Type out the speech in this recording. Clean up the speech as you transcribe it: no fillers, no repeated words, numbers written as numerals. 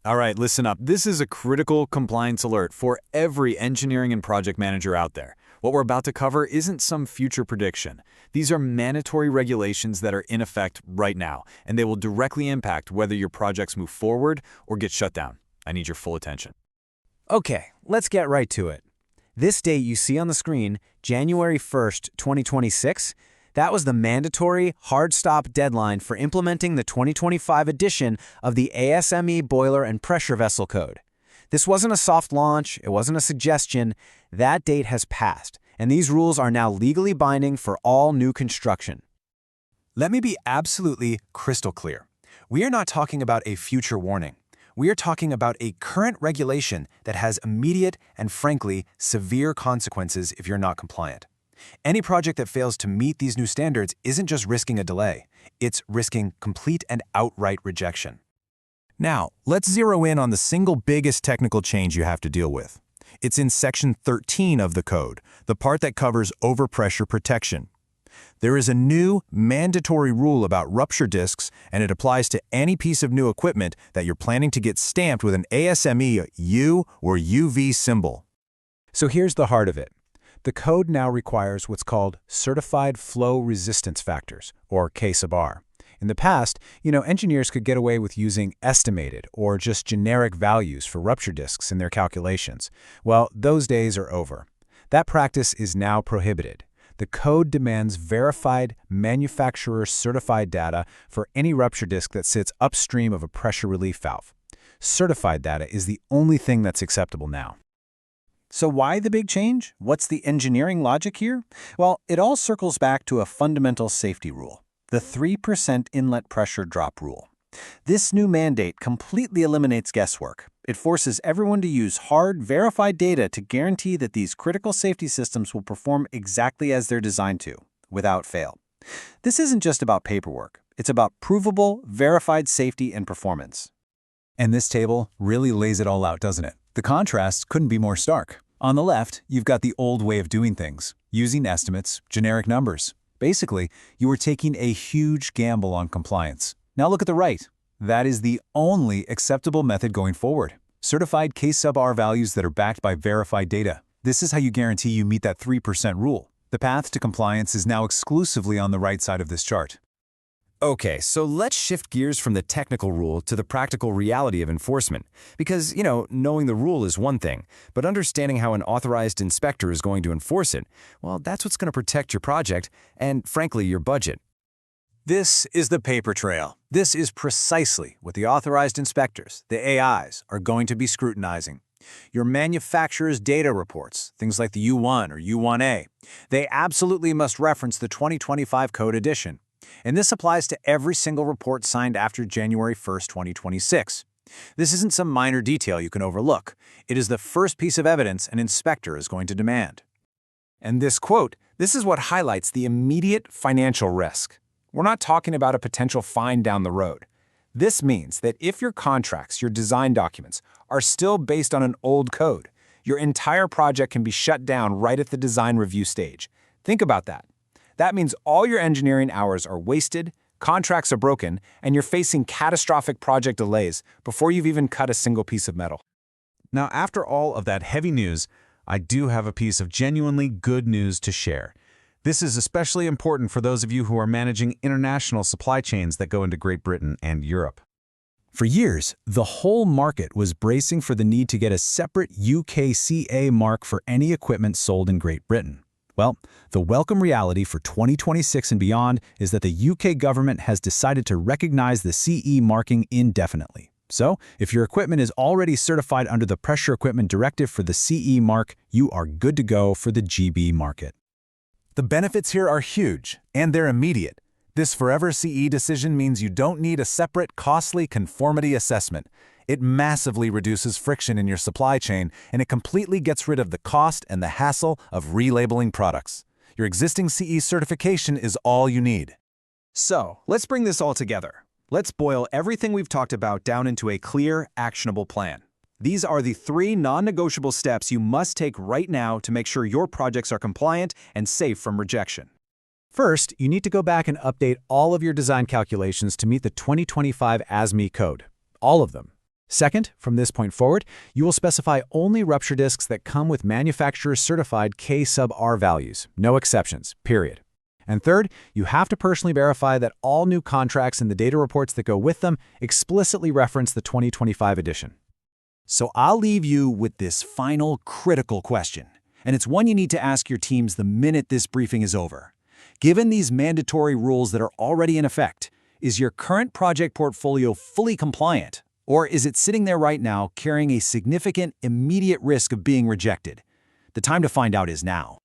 All right, listen up. This is a critical compliance alert for every engineering and project manager out there. What we're about to cover isn't some future prediction. These are mandatory regulations that are in effect right now, and they will directly impact whether your projects move forward or get shut down. I need your full attention. Okay, let's get right to it. This date you see on the screen, January 1st, 2026, that was the mandatory hard stop deadline for implementing the 2025 edition of the ASME Boiler and Pressure Vessel Code. This wasn't a soft launch, it wasn't a suggestion. That date has passed, and these rules are now legally binding for all new construction. Let me be absolutely crystal clear. We are not talking about a future warning. We are talking about a current regulation that has immediate and, frankly, severe consequences if you're not compliant. Any project that fails to meet these new standards isn't just risking a delay, it's risking complete and outright rejection. Now, let's zero in on the single biggest technical change you have to deal with. It's in Section 13 of the code, the part that covers overpressure protection. There is a new, mandatory rule about rupture discs, and it applies to any piece of new equipment that you're planning to get stamped with an ASME U or UV symbol. So here's the heart of it. The code now requires what's called Certified Flow Resistance Factors, or K sub R. In the past, engineers could get away with using estimated or just generic values for rupture discs in their calculations. Well, those days are over. That practice is now prohibited. The code demands verified, manufacturer-certified data for any rupture disc that sits upstream of a pressure relief valve. Certified data is the only thing that's acceptable now. So why the big change? What's the engineering logic here? Well, it all circles back to a fundamental safety rule, the 3% inlet pressure drop rule. This new mandate completely eliminates guesswork. It forces everyone to use hard, verified data to guarantee that these critical safety systems will perform exactly as they're designed to, without fail. This isn't just about paperwork. It's about provable, verified safety and performance. And this table really lays it all out, doesn't it? The contrast couldn't be more stark. On the left, you've got the old way of doing things, using estimates, generic numbers. Basically, you were taking a huge gamble on compliance. Now look at the right. That is the only acceptable method going forward. Certified K sub R values that are backed by verified data. This is how you guarantee you meet that 3% rule. The path to compliance is now exclusively on the right side of this chart. Okay, so let's shift gears from the technical rule to the practical reality of enforcement. Because, knowing the rule is one thing, but understanding how an authorized inspector is going to enforce it, well, that's what's going to protect your project and, frankly, your budget. This is the paper trail. This is precisely what the authorized inspectors, the AIs, are going to be scrutinizing. Your manufacturer's data reports, things like the U1 or U1A, they absolutely must reference the 2025 Code Edition. And this applies to every single report signed after January 1st, 2026. This isn't some minor detail you can overlook. It is the first piece of evidence an inspector is going to demand. And this quote, this is what highlights the immediate financial risk. We're not talking about a potential fine down the road. This means that if your contracts, your design documents, are still based on an old code, your entire project can be shut down right at the design review stage. Think about that. That means all your engineering hours are wasted, contracts are broken, and you're facing catastrophic project delays before you've even cut a single piece of metal. Now, after all of that heavy news, I do have a piece of genuinely good news to share. This is especially important for those of you who are managing international supply chains that go into Great Britain and Europe. For years, the whole market was bracing for the need to get a separate UKCA mark for any equipment sold in Great Britain. Well, the welcome reality for 2026 and beyond is that the UK government has decided to recognize the CE marking indefinitely. So, if your equipment is already certified under the Pressure Equipment Directive for the CE mark, you are good to go for the GB market. The benefits here are huge, and they're immediate. This Forever CE decision means you don't need a separate, costly conformity assessment. It massively reduces friction in your supply chain, and it completely gets rid of the cost and the hassle of relabeling products. Your existing CE certification is all you need. So, let's bring this all together. Let's boil everything we've talked about down into a clear, actionable plan. These are the 3 non-negotiable steps you must take right now to make sure your projects are compliant and safe from rejection. First, you need to go back and update all of your design calculations to meet the 2025 ASME code. All of them. Second, from this point forward, you will specify only rupture disks that come with manufacturer-certified K sub R values, no exceptions, period. And third, you have to personally verify that all new contracts and the data reports that go with them explicitly reference the 2025 edition. So I'll leave you with this final critical question, and it's one you need to ask your teams the minute this briefing is over. Given these mandatory rules that are already in effect, is your current project portfolio fully compliant? Or is it sitting there right now carrying a significant, immediate risk of being rejected? The time to find out is now.